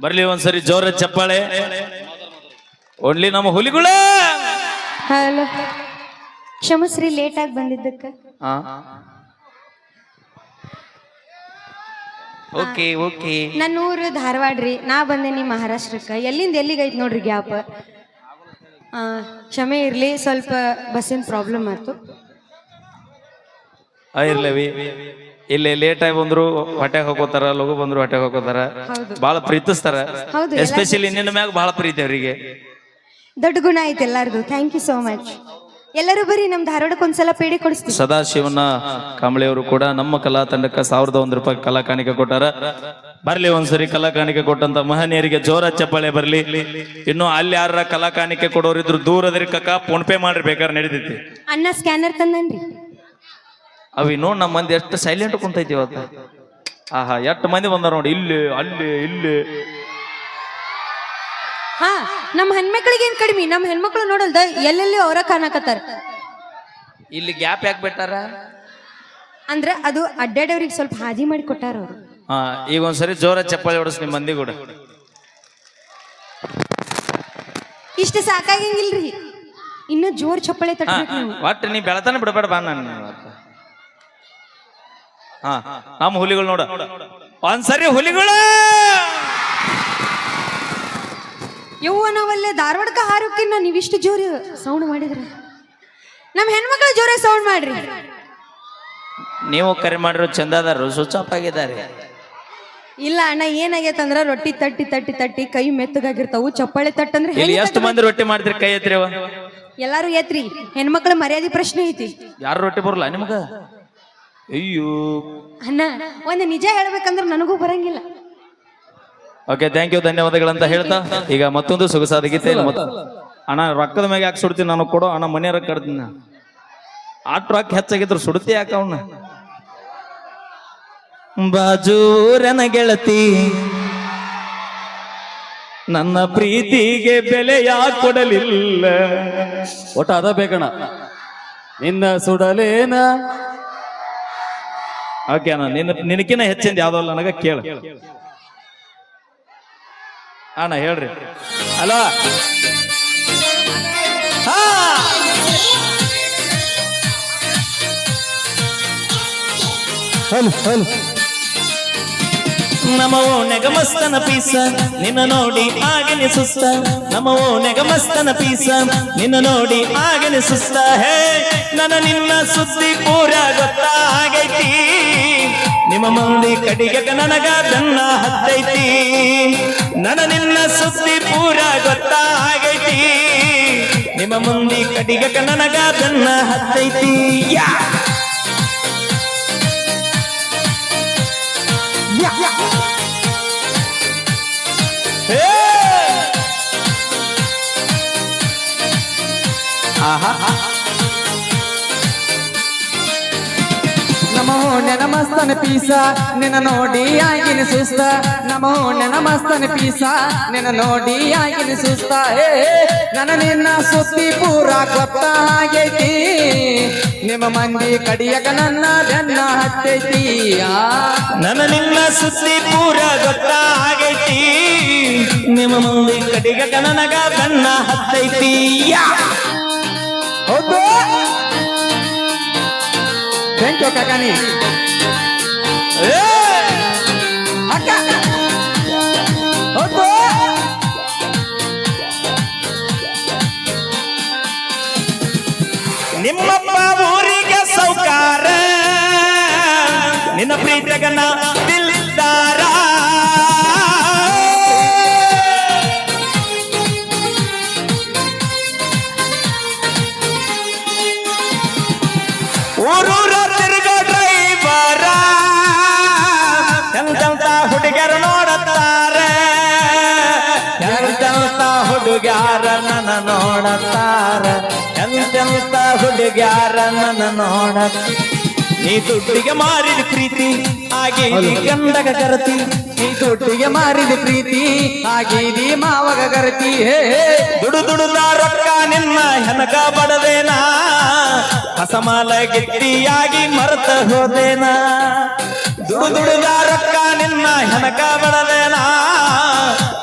ಬರ್ಲಿ ಒಂದ್ಸರಿ ಜೋರ ಚಪ್ಪಾಳೆ. ಓನ್ಲಿ ನಮ್ಮ ಹುಲಿಗಳ. ಹಲೋ, ಕ್ಷಮಸ್ರಿ ಲೇಟ್ ಆಗಿ ಬಂದಿದ್ದಕ್ಕೆ. Okay okay. ನನ್ನ ಊರು ಧಾರವಾಡ ರೀ. ನಾ ಬಂದೇನಿ ಮಹಾರಾಷ್ಟ್ರಕ್ಕೆ. ಎಲ್ಲಿಂದ ಎಲ್ಲಿಗೈತಿ ನೋಡ್ರಿ ಗ್ಯಾಪ್. ಕ್ಷಮೆ ಇರ್ಲಿ, ಸ್ವಲ್ಪ ಬಸ್ಸಿನ ಪ್ರಾಬ್ಲಮ್ ಆಯ್ತು. ಇರ್ಲವಿ ಇಲ್ಲಿ ಲೇಟ್ ಆಗಿ ಬಂದ್ರು ಹೊಟ್ಟೆಗೆ ಹಾಕೋತಾರ, ಲಘು ಬಂದ್ರು ಹೊಟ್ಟೆಗೆ ಹಾಕೋತಾರ, ಬಹಳ ಪ್ರೀತಿಸ್ತಾರ. ಹೌದು, ಎಸ್ಪೆಷಲಿ ನಿನ್ನ ಮ್ಯಾಗ ಬಹಳ ಪ್ರೀತಿ ಅವರಿಗೆ. ದೊಡ್ಡ ಗುಣ ಐತೆ ಎಲ್ಲಾರ್ದು. Thank you so much. ಎಲ್ಲರೂ ಬರೀ ನಮ್ ಧಾರವಾಡಕ್ಕೆ ಒಂದ್ಸಲ ಪೇಡಿ ಕೊಡಿಸ್ತೀವಿ. ಸದಾಶಿವನ ಕಾಂಬಳೆ ಅವರು ಕೂಡ ನಮ್ಮ ಕಲಾ ತಂಡಕ್ಕೆ 1001 ರೂಪಾಯಿ ಕಲಾ ಕಾಣಿಕೆ ಕೊಟ್ಟಾರ. ಬರ್ಲಿ ಒಂದ್ಸರಿ ಕಲಾ ಕಾಣಿಕೆ ಕೊಟ್ಟಂತ ಮಹನೀಯರಿಗೆ ಜೋರ ಚಪ್ಪಾಳೆ ಬರ್ಲಿ. ಇನ್ನು ಅಲ್ಲಿ ಯಾರ ಕಲಾ ಕಾಣಿಕೆ ಕೊಡೋರಿದ್ರು ದೂರದ್ರಿ ಕಕ್ಕ, ಫೋನ್ ಪೇ ಮಾಡ್ರಿ, ಬೇಕಾದ್ರೆ ನಡೀತೈತಿ. ಅಣ್ಣ ಸ್ಕ್ಯಾನರ್ ತಂದನ್ರಿ. ಅವಿ ನೋಡ್ ನಮ್ಮ ಮಂದಿ ಎಷ್ಟು ಸೈಲೆಂಟ್ ಕುಂತೈತಿ ಇವತ್ತು. ಆಹಾ, ಎಷ್ಟು ಮಂದಿ ಬಂದಾರ ನೋಡಿ, ಇಲ್ಲಿ ಅಲ್ಲಿ ಇಲ್ಲಿ. ಹಾ, ನಮ್ ಹೆಣ್ಮಕ್ಳಿಗೆ ಏನ್ ಕಡಿಮೆ. ನಮ್ ಹೆಣ್ಮಕ್ಳು ನೋಡಲ್ದ ಎಲ್ಲೆಲ್ಲಿ ಅವರ ಕಾಣಕತ್ತಾರ. ಇಲ್ಲಿ ಗ್ಯಾಪ್ ಯಾಕೆ ಬಿಟ್ಟಾರ ಅಂದ್ರೆ ಅದು ಅಡ್ಡಾಡವ್ರಿಗೆ ಸ್ವಲ್ಪ ಹಾದಿ ಮಾಡಿ ಕೊಟ್ಟಾರ ಅವ್ರು. ಹಾ, ಈಗ ಒಂದ್ಸರಿ ಜೋರ ಚಪ್ಪಾಳೆ ಹೊಡಸ್ ನಿಮ್ ಮಂದಿ ಕೂಡ. ಇಷ್ಟ ಸಾಕಾಗಂಗಿಲ್ರಿ, ಇನ್ನು ಜೋರ್ ಚಪ್ಪಳೆ ತಟ್ಟಬೇಕು ನೀವು. ಒಟ್ಟು ನೀ ಬೆಳತಾನೆ ಬಿಡಬೇಡ ಬಾ. ನಾನು ಹಾ, ನಮ್ಮ ಹುಲಿಗಳು ನೋಡ ಒಂದ್ಸರಿ ಹುಲಿಗಳು. ಯವ್ವ, ನಾವಲ್ಲೇ ಧಾರವಾಡಕ್ಕ ಹಾರೋಕಿನ್ನ ನೀವಿಷ್ಟು ಜೋರಿ ಸೌಂಡ್ ಮಾಡಿದ್ರಿ. ನಮ್ ಹೆಣ್ಮಕ್ಳು ಜೋರ ಸೌಂಡ್ ಮಾಡ್ರಿ. ನೀವು ಕರೆ ಮಾಡಿರೋ ಚಂದಾದಾರರು ಸ್ವಿಚ್ ಆಫ್ ಆಗಿದ್ದಾರೆ. ಇಲ್ಲ ಅಣ್ಣ, ಏನಾಗೈತಂದ್ರ ರೊಟ್ಟಿ ತಟ್ಟಿ ತಟ್ಟಿ ತಟ್ಟಿ ಕೈ ಮೆತ್ತಗಾಗಿರ್ತಾವು. ಚಪ್ಪಾಳೆ ತಟ್ಟಂದ್ರೆ ಇಲ್ಲಿ ಎಷ್ಟು ಮಂದಿ ರೊಟ್ಟಿ ಮಾಡ್ತೀರಿ? ಕೈ ಎತ್ತಿರಿ ಅವ. ಎಲ್ಲಾರು ಎತ್ರಿ. ಹೆಣ್ಮಕ್ಳ ಮರ್ಯಾದೆ ಪ್ರಶ್ನೆ ಐತಿ. ಯಾರು ರೊಟ್ಟಿ ಬರಲ್ಲ ನಿಮ್ಗ? ಅಯ್ಯೋ ಅಣ್ಣ, ಒಂದು ನಿಜ ಹೇಳ್ಬೇಕಂದ್ರೆ ನನಗೂ ಬರಂಗಿಲ್ಲ. ಓಕೆ, ಥ್ಯಾಂಕ್ ಯು, ಧನ್ಯವಾದಗಳಂತ ಹೇಳ್ತಾ ಈಗ ಮತ್ತೊಂದು ಸೊಗಸಾದ ಗೀತೆ. ಅಣ್ಣ ರೊಕ್ಕದ ಮ್ಯಾಗ ಯಾಕೆ ಸುಡ್ತೀನಿ? ನಾನು ಕೊಡೋ ಅಣ್ಣ, ಮನೆಯವ್ರ ಕಡ್ತೀನಿ. ಆಟ ರೊಕ್ಕ ಹೆಚ್ಚಾಗಿದ್ರು ಸುಡ್ತಿ ಯಾಕ ಅವನ್ನ? ಬಾಜೂರನ ಗೆಳತಿ ನನ್ನ ಪ್ರೀತಿಗೆ ಬೆಲೆ ಯಾಕೆ ಕೊಡಲಿಲ್ಲ? ಒಟ್ಟ ಅದ ಬೇಕಣ ನಿನ್ನ ಸುಡಲೇನ. ಓಕೆ ಅಣ್ಣ, ನಿನಕಿನ ಹೆಚ್ಚಿಂದ ಯಾವ್ದಲ್ಲ ನನಗ ಕೇಳ ಅಣ್ಣ, ಹೇಳ್ರಿ. ಅಲೋ, ನಮವೋ ನೆಗಮಸ್ತನ ಪೀಸ ನಿನ್ನ ನೋಡಿ ಆಗನೆ ಸುಸ್ತ. ನಮವೋ ನೆಗಮಸ್ತನ ಪೀಸ ನಿನ್ನ ನೋಡಿ ಆಗನೆ ಸುಸ್ತ. ಹೇ, ನನ್ನ ನಿನ್ನ ಸುದ್ದಿ ಪೂರ ಗೊತ್ತಾಗೈತಿ. ನಿಮ್ಮ ಮಂದಿ ಕಡಿಗ ನನಗ ಬೆನ್ನ ಹತ್ತೈತಿ. ನನ್ನ ನಿನ್ನ ಸುದ್ದಿ ಪೂರ ಗೊತ್ತಾಗೈತಿ. ನಿಮ್ಮ ಮಂದಿ ಕಡಿಗ ನನಗ ಬೆನ್ನ ಹತ್ತೈತಿ. ನಮೋ ನೆನಮಸ್ತನ ಪೀಸ ನಿನ್ನ ನೋಡಿ ಆಗಿನ ಸುಸ್ತ. ನಮೋ ನೆನಮಸ್ತನ ಪೀಸ ನಿನ್ನ ನೋಡಿ ಆಗಿನ ಸುಸ್ತ. ಹೇ, ನನ್ನ ನಿನ್ನ ಸುದ್ದಿ ಪೂರ ಗೊತ್ತಾಗೈತಿ. ನಿಮ್ಮ ಮಂದಿ ಕಡಿಯಕ ನನ್ನ ಬೆನ್ನ ಹತ್ತೈತಿ. ನನ್ನ ನಿನ್ನ ಸುದ್ದಿ ಪೂರ ಗೊತ್ತಾಗೈತಿ. ನಿಮ್ಮ ಮಂದಿ ಕಡಿಗ ನನಗ ಬೆನ್ನ ಹತ್ತೈತಿ. ಹೌದು, ಥ್ಯಾಂಕ್ ಯು ಕಾಕಾನಿ. ಅಕ್ಕ ಹೌದು, ನಿಮ್ಮಪ್ಪ ಊರಿಗೆ ಸೌಕಾರ, ನಿನ್ನ ಪ್ರೀತಿಗನ ದಿಲ್ದಾರ. ಊರೂರ ತಿರುಗ ಡ್ರೈವರ, ಎಂತ ಹುಡುಗರು ನೋಡುತ್ತಾರ. ಎಂತ ಹುಡುಗ್ಯಾರ ನನ್ನ ನೋಡುತ್ತಾರ. ಎಂತೆಂತ ಹುಡುಗ್ಯಾರ ನನ್ನ ನೋಡ. ನೀ ದುಡ್ಡಿಗೆ ಮಾರಿದ ಪ್ರೀತಿ ಹಾಗೆ ಗಂಡಗ ಗರತಿ. ನೀ ದುಡ್ಡಿಗೆ ಮಾರಿದ ಪ್ರೀತಿ ಆಗಿದಿ ಮಾವಗ ಗರತಿ. ಹೇ, ದುಡುದ ರೊಕ್ಕ ನಿನ್ನ ಹೆನಕ ಬಡದೇನಾ. ಹಸಮಾಲ ಗಿಟ್ಟಿಯಾಗಿ ಮರೆತ ಹೋದೇನಾ. ದುಡಿದ ರೊಕ್ಕ ನಿನ್ನ ಹೆನಕ ಬಡದೇನ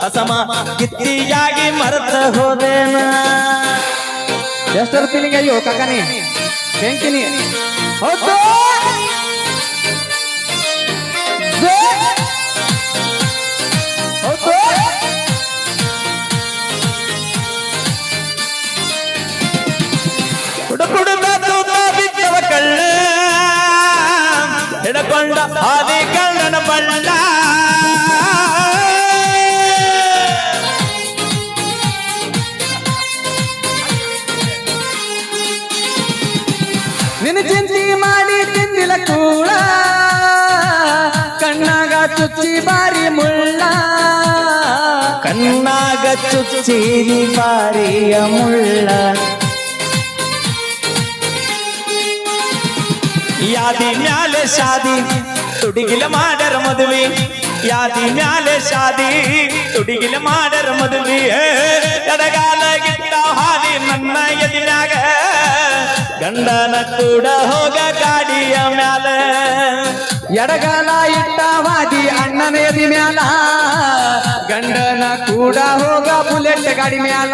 ಅಸಮ ಕಿತ್ತಿಯಾಗಿ ಮರೆತ ಹೋದೇನ ಎಷ್ಟರ ಫೀಲಿಂಗ್ ಅಯ್ಯೋ ಕಾಕಾನಿ ಬೆಂಕಿನಿ ಹೌದು ಕುಡುಕುಡುದ ತೂತ ಬಿದ್ದವ ಕಳ್ಳ ಹಿಡಕೊಂಡ ಆದಿ ಕಳ್ಳನ ಬಳ್ಳ ನಿನ್ನ ಚಿಂತಿ ಮಾಡಿ ತಿಂದಿಲ ಕೂಳ ಕಣ್ಣಾಗ ಚುಚ್ಚಿ ಬಾರಿ ಮುಳ್ಳ ಕಣ್ಣಾಗ ಚುಚ್ಚಿರಿ ಬಾರಿಯ ಮುಳ್ಳ ಯಾದಿ ಮ್ಯಾಲೆ ಶಾದಿ ತುಡಿಗಿಲ ಮಾಡರ ಮದುವೆ ಯಾದಿ ಮ್ಯಾಲೆ ಶಾದಿ ತುಡಿಗಿಲ ಮಾಡರ ಮದುವೆ ಎಡಗಾಲ ಗಿಟ್ಟ ಹಾದಿ ನನ್ನ ಎದಿನಾಗ ಗಂಡನ ಕೂಡ ಹೋಗ ಗಾಡಿಯ ಮ್ಯಾಲ ಎಡಗಾಲ ಇಟ್ಟ ವಾದಿ ಅಣ್ಣನ ಎದಿ ಮ್ಯಾಲ ಗಂಡನ ಕೂಡ ಹೋಗ ಬುಲೆಟ್ ಗಾಡಿ ಮ್ಯಾಲ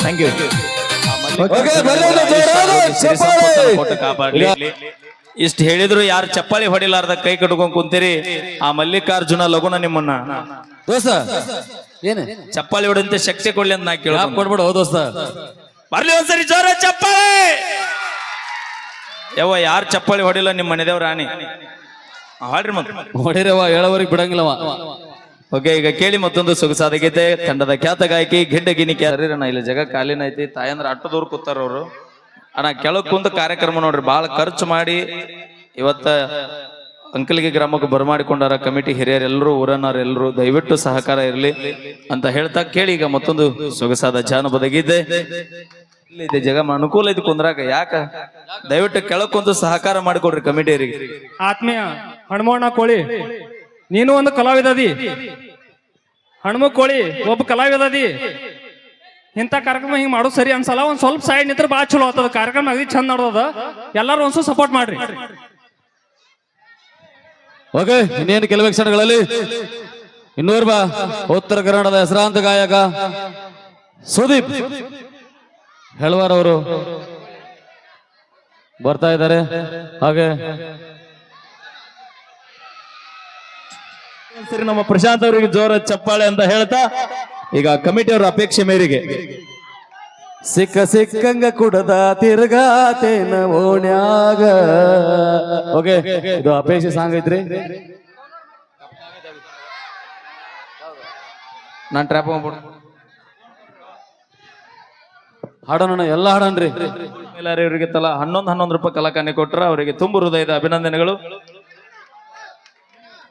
ಥ್ಯಾಂಕ್ ಯು ಇಷ್ಟ ಹೇಳಿದ್ರು ಯಾರು ಚಪ್ಪಾಳಿ ಹೊಡಿಲಾರ್ದ ಕೈ ಕಟ್ಕೊಂಡ್ ಕುಂತೀರಿ ಆ ಮಲ್ಲಿಕಾರ್ಜುನ ಲಗುನ ನಿಮ್ಮನ್ನ ದೋಸ್ತ ಏನು ಚಪ್ಪಾಳಿ ಹೊಡಂತೆ ಶಕ್ತಿ ಕೊಡ್ಲಿ ಅಂತ ನಾ ಕೇಳ ಕೊಡ್ಬಿಡು ಹೌದು ದೋಸ್ತ ಬರ್ಲಿ ಒಂದ್ಸರಿ ಜೋರ ಚಪ್ಪಾಳಿ ಯಾವ ಯಾರು ಚಪ್ಪಾಳಿ ಹೊಡಿಲ್ಲ ನಿಮ್ಮ ಮನೆದೇವ್ರ ರಾಣಿ ಹಾಡ್ರಿ ಮತ್ತ ಹೊಡಿರವ ಹೇಳೋವರೆಗೆ ಬಿಡಂಗಿಲ್ಲವ ಓಕೆ ಈಗ ಕೇಳಿ ಮತ್ತೊಂದು ಸೊಗಸಾದ ಗೀತೆ ತಂಡದ ಖ್ಯಾತ ಗಾಯಕಿ ಗಿಡ್ಡಗಿನಿ ಅಣ್ಣ ಇಲ್ಲಿ ಜಗ ಕಾಲಿನ ಐತಿ ತಾಯಂದ್ರ ಅಟ್ಟು ದೂರ ಕೂತಾರ ಅವ್ರು ಅಣ್ಣ ಕೆಳಗ್ ಕುಂತ ಕಾರ್ಯಕ್ರಮ ನೋಡ್ರಿ ಬಹಳ ಖರ್ಚು ಮಾಡಿ ಇವತ್ತ ಅಂಕಲಿಗೆ ಗ್ರಾಮಕ್ಕೆ ಬರಮಾಡಿಕೊಂಡಾರ ಕಮಿಟಿ ಹಿರಿಯರೆಲ್ಲರೂ ಊರನ್ನರೆಲ್ಲರೂ ದಯವಿಟ್ಟು ಸಹಕಾರ ಇರಲಿ ಅಂತ ಹೇಳ್ತಾ ಕೇಳಿ ಈಗ ಮತ್ತೊಂದು ಸೊಗಸಾದ ಜಾನಪದ ಗೀತೆ ಇದೆ ಜಗ ಅನುಕೂಲ ಐತಿ ಕುಂದ್ರಾಕ ಯಾಕ ದಯವಿಟ್ಟು ಕೆಳಗ್ ಕುಂತು ಸಹಕಾರ ಮಾಡಿಕೊಡ್ರಿ ಕಮಿಟಿಯರಿಗೆ ಆತ್ಮೀಯ ಹನುಮಣ್ಣ ಕೋಳಿ ನೀನು ಒಂದು ಕಲಾವಿದದಿ ಹನುಮ ಕೋಳಿ ಒಬ್ಬ ಕಲಾವಿದದಿ ಇಂಥ ಕಾರ್ಯಕ್ರಮ ಹಿಂಗ್ ಮಾಡೋದು ಸರಿ ಅನ್ಸಲ್ಲ ಒಂದ್ ಸ್ವಲ್ಪ ಸೈಡ್ ನಿಂತ್ರ ಬಾಳ ಚಲೋ ಆಗ್ತದ ಕಾರ್ಯಕ್ರಮ ಅಗದಿ ಚಂದ ನೋಡೋದ ಎಲ್ಲಾರು ಒಂದ್ಸಲ ಸಪೋರ್ಟ್ ಮಾಡ್ರಿ ಓಕೆ ಇನ್ನೇನು ಕೆಲವೇ ಕ್ಷಣಗಳಲ್ಲಿ ಇನ್ನೋರ್ಬ ಉತ್ತರ ಕನ್ನಡದ ಹೆಸರಾಂತ ಗಾಯಕ ಸುದೀಪ್ ಹೆಳ್ವಾರ್ ಅವರು ಬರ್ತಾ ಇದ್ದಾರೆ ಹಾಗೆ ಸರಿ ನಮ್ಮ ಪ್ರಶಾಂತ್ ಅವರಿಗೆ ಜೋರ ಚಪ್ಪಾಳೆ ಅಂತ ಹೇಳ್ತಾ ಈಗ ಕಮಿಟಿ ಅವರ ಅಪೇಕ್ಷೆ ಮೇರೆಗೆ ಸಿಕ್ಕ ಸಿಕ್ಕಂಗ ಕುಡದ ತಿರ್ಗಾತೇನ ಓಣ್ಯಾಗ ಓಕೆ ಇದು ಅಪೇಕ್ಷೆ ಸಾಂಗ್ ಐತ್ರಿ ನಾನ್ ಟ್ರ್ಯಾಪ್ ಹಾಡೋಣ ಎಲ್ಲ ಹಾಡನ್ರಿ ಇವರಿಗೆ ತಲಾ 11 ರೂಪಾಯಿ ಕಲಾಕಾನಿ ಕೊಟ್ರ ಅವರಿಗೆ ತುಂಬು ಹೃದಯದ ಅಭಿನಂದನೆಗಳು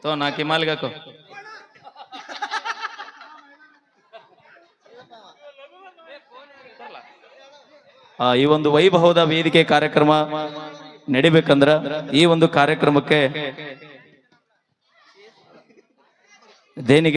ತೋ ನಾಕಿ ಮಾಲಿಗಾಕೋ ಈ ಒಂದು ವೈಭವದ ವೇದಿಕೆ ಕಾರ್ಯಕ್ರಮ ನಡಿಬೇಕಂದ್ರ ಈ ಒಂದು ಕಾರ್ಯಕ್ರಮಕ್ಕೆ ದೇಣಿಗೆ